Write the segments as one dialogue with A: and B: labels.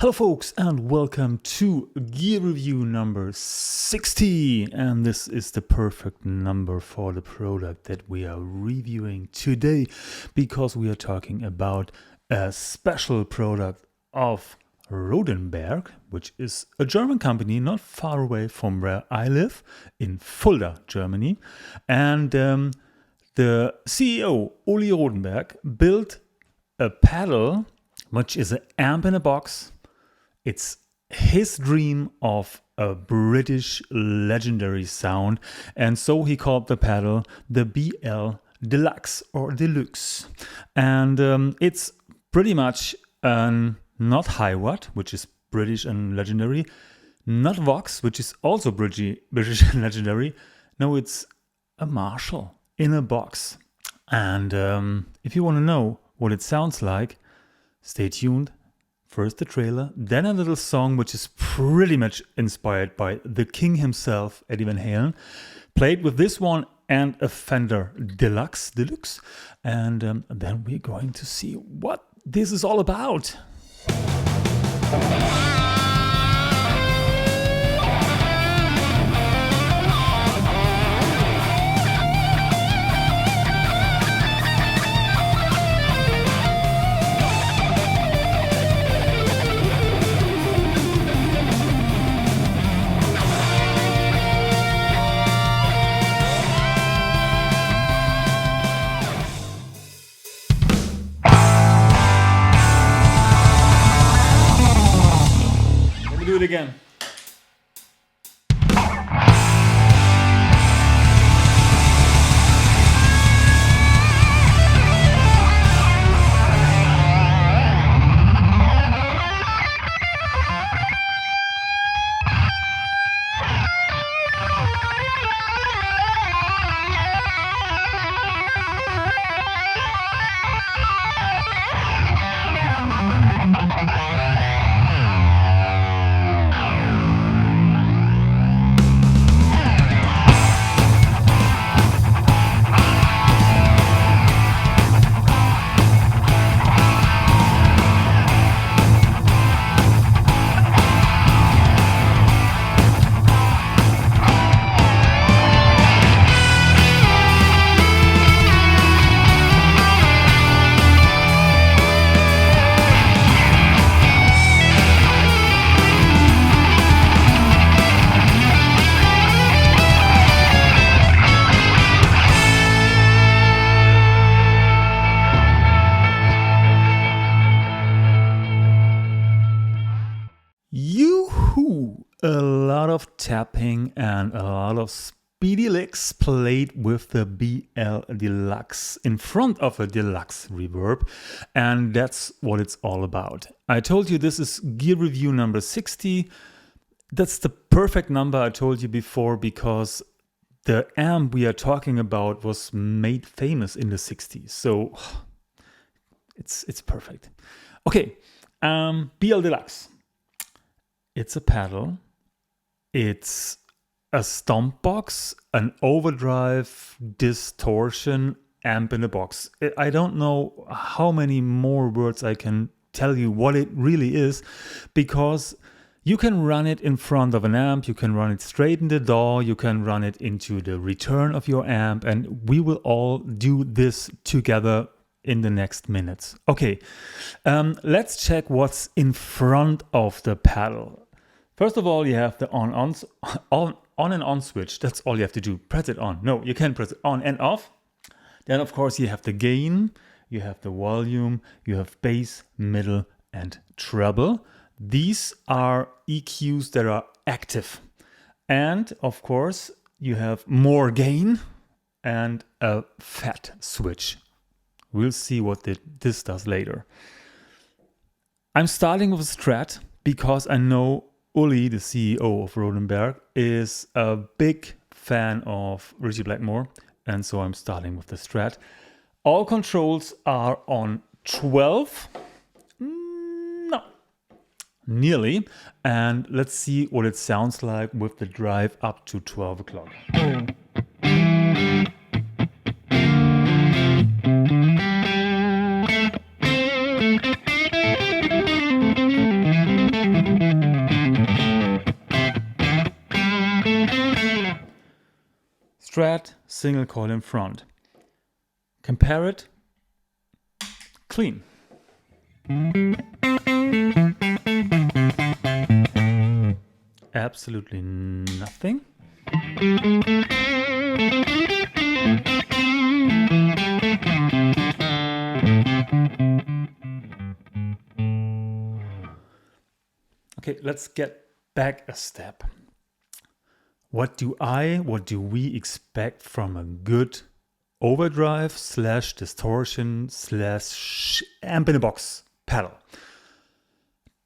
A: Hello folks and welcome to gear review number 60, and this is the perfect number for the product that we are reviewing today because we are talking about a special product of Rodenberg, which is a German company not far away from where I live in Fulda, Germany. And the CEO, Uli Rodenberg, built a pedal which is an amp in a box. It's his dream of a British legendary sound, and so he called the pedal the BLDeluxe or Deluxe. And it's pretty much not high watt, which is British and legendary, not Vox, which is also British and legendary. No, it's a Marshall in a box. And if you want to know what it sounds like, stay tuned. First the trailer, then a little song which is pretty much inspired by the king himself, Eddie Van Halen, played with this one and a Fender Deluxe, and then we're going to see what this is all about. Do it again. A lot of tapping and a lot of speedy licks played with the BLDeluxe in front of a Deluxe Reverb, and that's what it's all about. I told you this is gear review number 60. That's the perfect number I told you before because the amp we are talking about was made famous in the 60s, so it's perfect. Okay, BLDeluxe. It's a pedal. It's a stomp box, an overdrive, distortion, amp in a box. I don't know how many more words I can tell you what it really is, because you can run it in front of an amp, you can run it straight in the DAW, you can run it into the return of your amp, and we will all do this together in the next minutes. Okay, let's check what's in front of the pedal. First of all, you have the on and on switch. That's all you have to do. Press it on. No, you can press it on and off. Then, of course, you have the gain, you have the volume, you have bass, middle, and treble. These are EQs that are active. And, of course, you have more gain and a fat switch. We'll see what this does later. I'm starting with a Strat because I know Uli, the CEO of Rodenberg, is a big fan of Richie Blackmore, and so I'm starting with the Strat. All controls are on 12. No, nearly. And let's see what it sounds like with the drive up to 12 o'clock. Strat, single coil in front. Compare it. Clean. Absolutely nothing. Okay, let's get back a step. What do we expect from a good overdrive / distortion / amp in a box pedal?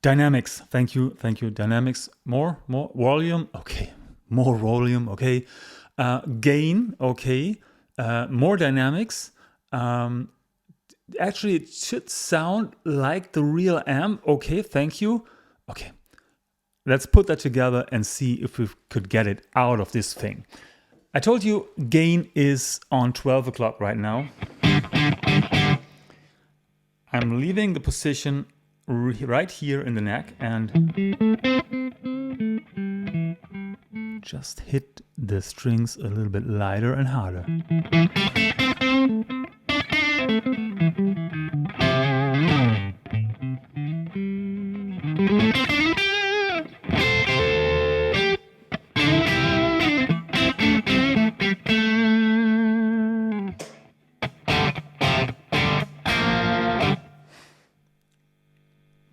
A: Dynamics, thank you. Dynamics, more volume, okay. More volume, okay. Gain, okay. More dynamics. Actually, it should sound like the real amp, okay. Thank you. Okay, let's put that together and see if we could get it out of this thing. I told you gain is on 12 o'clock right now. I'm leaving the position right here in the neck and just hit the strings a little bit lighter and harder.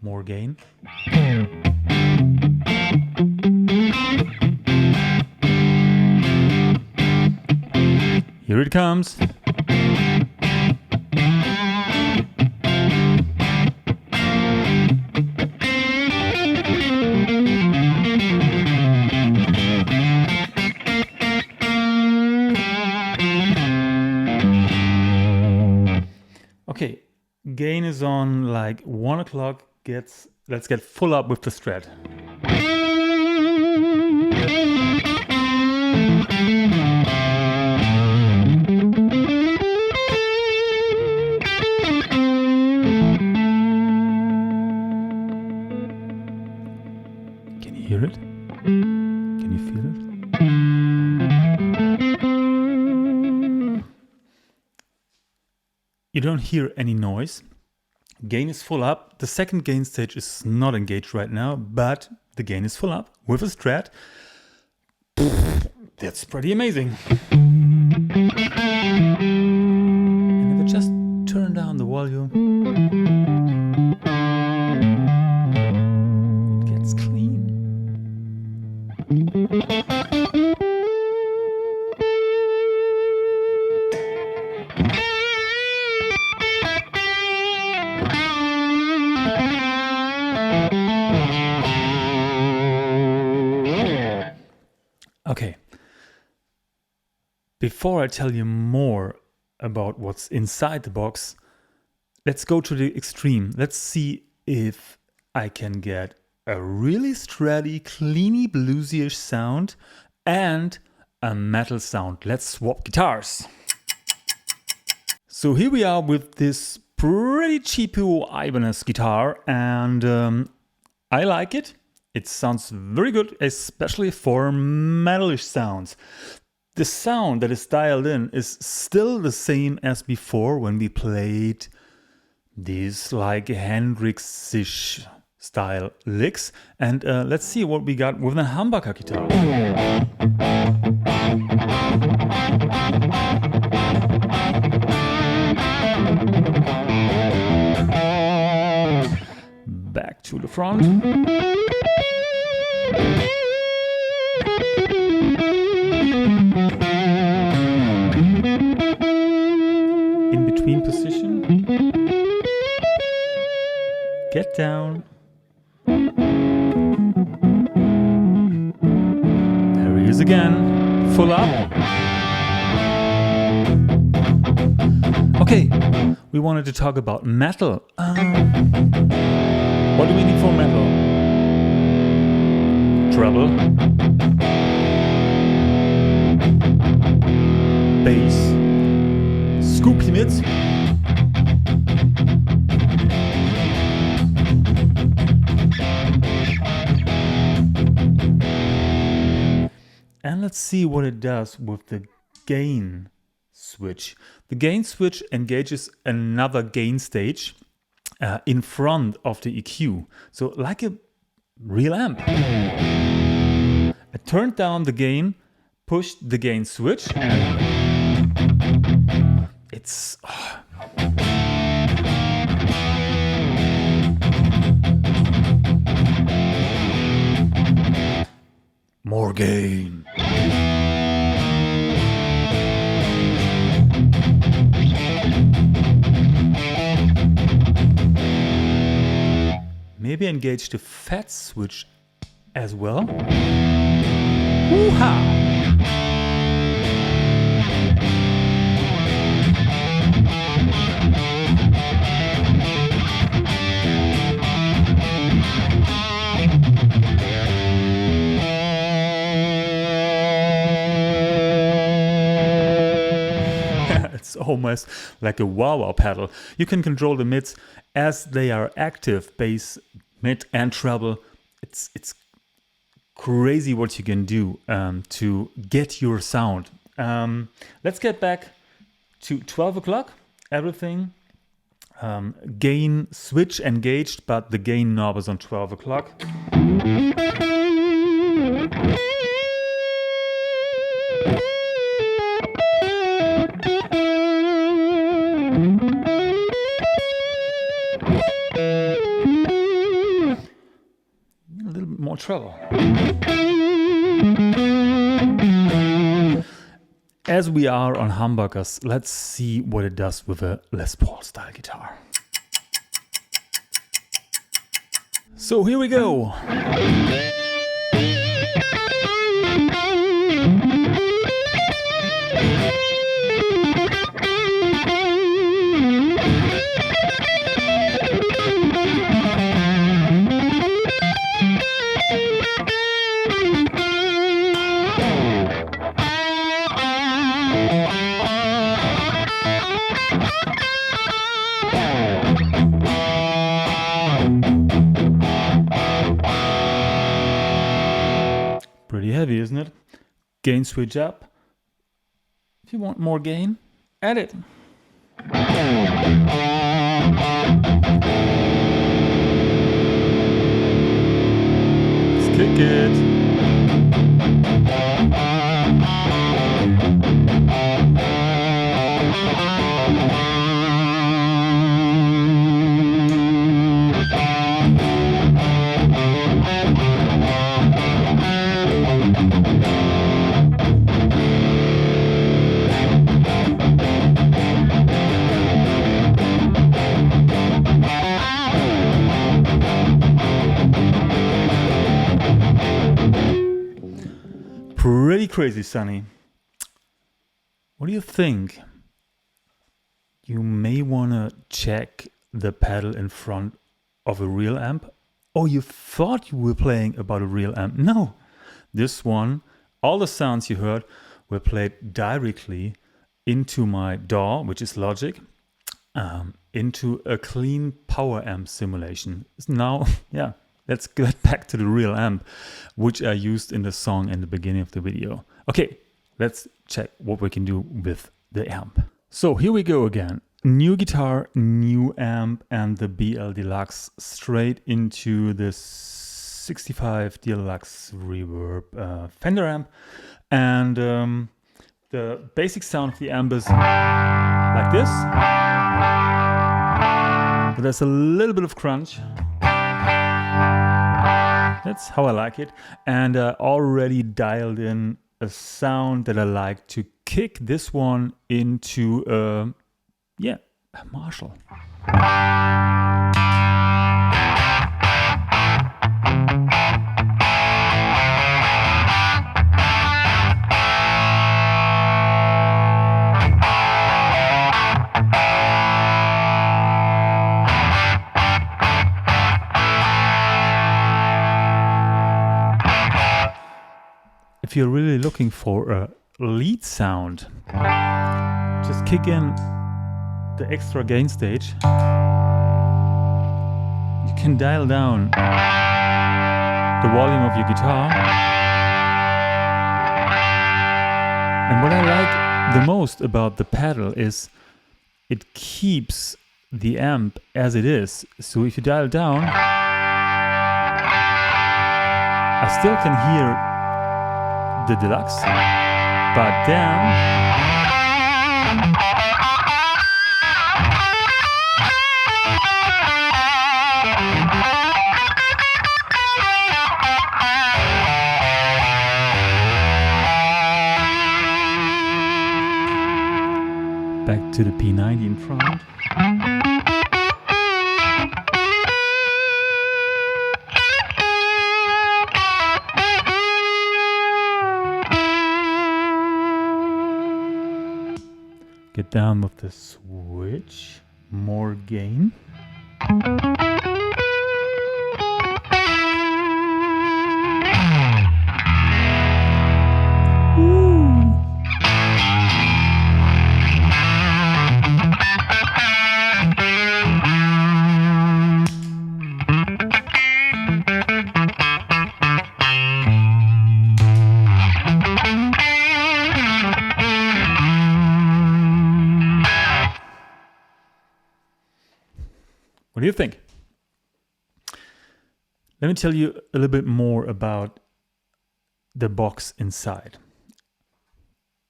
A: More gain. Here it comes. Okay, gain is on like 1 o'clock. Let's get full up with the Strat. Can you hear it? Can you feel it? You don't hear any noise. Gain is full up. The second gain stage is not engaged right now, but the gain is full up with a Strat. That's pretty amazing. And if I just turn down the volume, it gets clean. Okay, before I tell you more about what's inside the box, let's go to the extreme. Let's see if I can get a really stratty, cleany, bluesy-ish sound and a metal sound. Let's swap guitars. So here we are with this pretty cheapo Ibanez guitar, and I like it. It sounds very good, especially for metalish sounds. The sound that is dialed in is still the same as before when we played these like Hendrix-ish style licks. And let's see what we got with a humbucker guitar. Back to the front. In between position. Get down. There he is again. Full up. Okay, we wanted to talk about metal. What do we need for metal? Treble, bass, scoop limits, and let's see what it does with the gain switch. The gain switch engages another gain stage in front of the EQ. So like a real amp. I turned down the gain, pushed the gain switch. It's... more gain. Maybe engage the fat switch as well. Woo-ha! It's almost like a wah-wah pedal. You can control the mids as they are active, bass, mid and treble. It's crazy what you can do to get your sound. Let's get back to 12 o'clock. Everything gain switch engaged, but the gain knob is on 12 o'clock. More treble. As we are on humbuckers, let's see what it does with a Les Paul style guitar. So here we go. Pretty heavy, isn't it? Gain switch up. If you want more gain, add it. Let's kick it. Pretty crazy, Sonny. What do you think? You may want to check the pedal in front of a real amp. Oh, you thought you were playing about a real amp. No, this one, all the sounds you heard were played directly into my DAW, which is Logic, into a clean power amp simulation. Now, yeah. Let's get back to the real amp, which I used in the song in the beginning of the video. Okay, let's check what we can do with the amp. So here we go again. New guitar, new amp, and the BLDeluxe straight into the 65 Deluxe Reverb Fender amp. And the basic sound of the amp is like this. But there's a little bit of crunch. That's how I like it. And already dialed in a sound that I like to kick this one into a Marshall. If you're really looking for a lead sound, just kick in the extra gain stage. You can dial down the volume of your guitar. And what I like the most about the pedal is it keeps the amp as it is. So if you dial down, I still can hear the Deluxe, but then back to the P90 in front. Get down with the switch, more gain. What do you think? Let me tell you a little bit more about the box inside.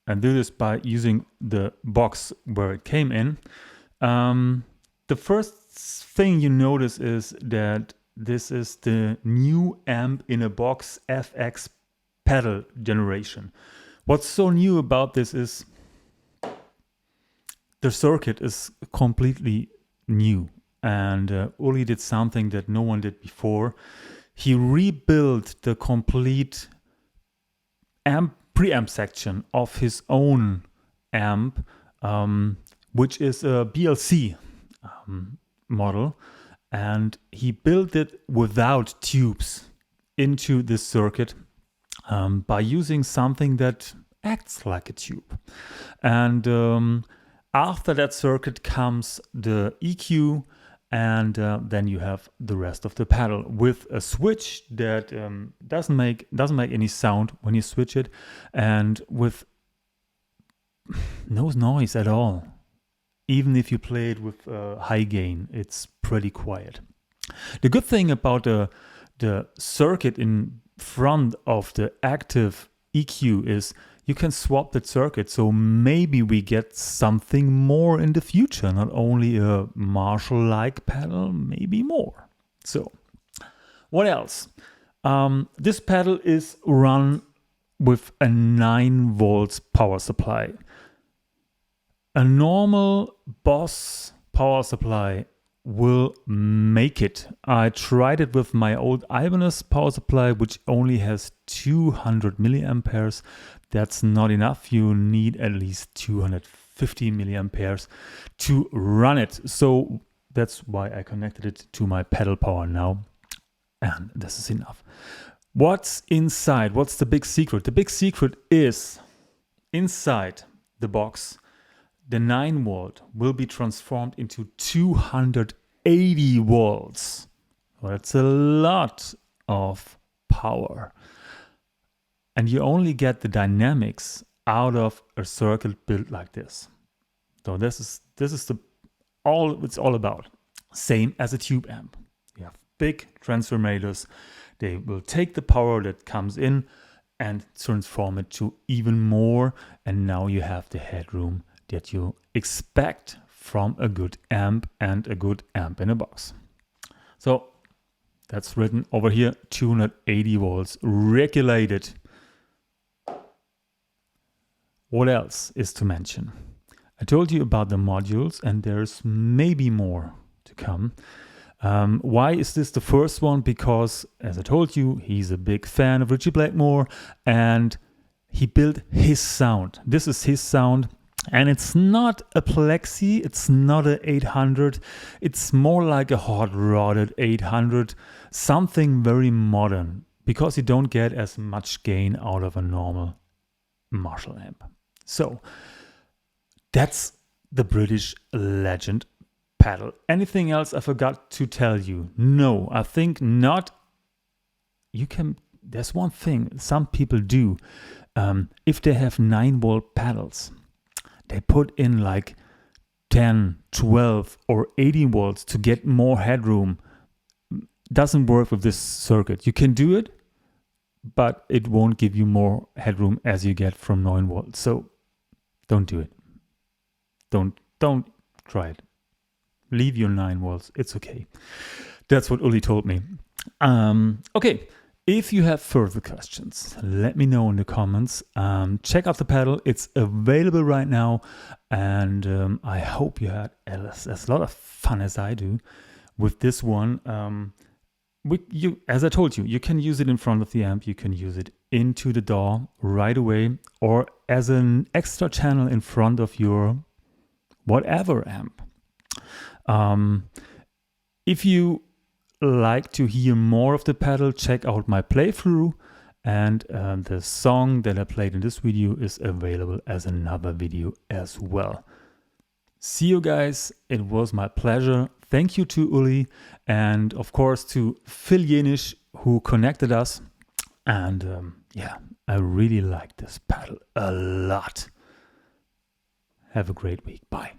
A: And do this by using the box where it came in. The first thing you notice is that this is the new amp in a box FX pedal generation. What's so new about this is the circuit is completely new. And Uli did something that no one did before. He rebuilt the complete preamp section of his own amp, which is a BLC model. And he built it without tubes into this circuit by using something that acts like a tube. And after that circuit comes the EQ, and then you have the rest of the pedal with a switch that doesn't make any sound when you switch it, and with no noise at all. Even if you play it with high gain, it's pretty quiet. The good thing about the circuit in front of the active EQ is you can swap that circuit, so maybe we get something more in the future, not only a Marshall-like pedal, maybe more. So, what else? This pedal is run with a 9 volts power supply. A normal Boss power supply will make it. I tried it with my old Ibanez power supply, which only has 200 milliamperes. That's not enough. You need at least 250 milliamperes to run it. So that's why I connected it to my pedal power now. And this is enough. What's inside? What's the big secret? The big secret is inside the box, the 9 volt will be transformed into 280 volts. Well, that's a lot of power. And you only get the dynamics out of a circuit built like this. So this is all it's all about. Same as a tube amp. You have big transformators. They will take the power that comes in and transform it to even more. And now you have the headroom that you expect from a good amp and a good amp in a box. So that's written over here, 280 volts regulated. What else is to mention? I told you about the modules, and there's maybe more to come. Why is this the first one? Because, as I told you, he's a big fan of Ritchie Blackmore, and he built his sound. This is his sound, and it's not a Plexi, it's not an 800, it's more like a hot-rodded 800, something very modern, because you don't get as much gain out of a normal Marshall amp. So that's the British Legend pedal. Anything else I forgot to tell you? No, I think not. There's one thing some people do. If they have 9 volt pedals, they put in like 10, 12 or 18 volts to get more headroom. Doesn't work with this circuit. You can do it, but it won't give you more headroom as you get from 9 volts. So don't do it. Don't try it. Leave your 9 volts. It's okay. That's what Uli told me. Okay. If you have further questions, let me know in the comments. Check out the pedal. It's available right now. And I hope you had as lot of fun as I do with this one. As I told you, you can use it in front of the amp. You can use it into the DAW right away, or as an extra channel in front of your whatever amp. If you like to hear more of the pedal, check out my playthrough, and the song that I played in this video is available as another video as well. See you guys. It was my pleasure. Thank you to Uli, and of course to Phil Jenisch, who connected us. And yeah, I really like this pedal a lot. Have a great week. Bye.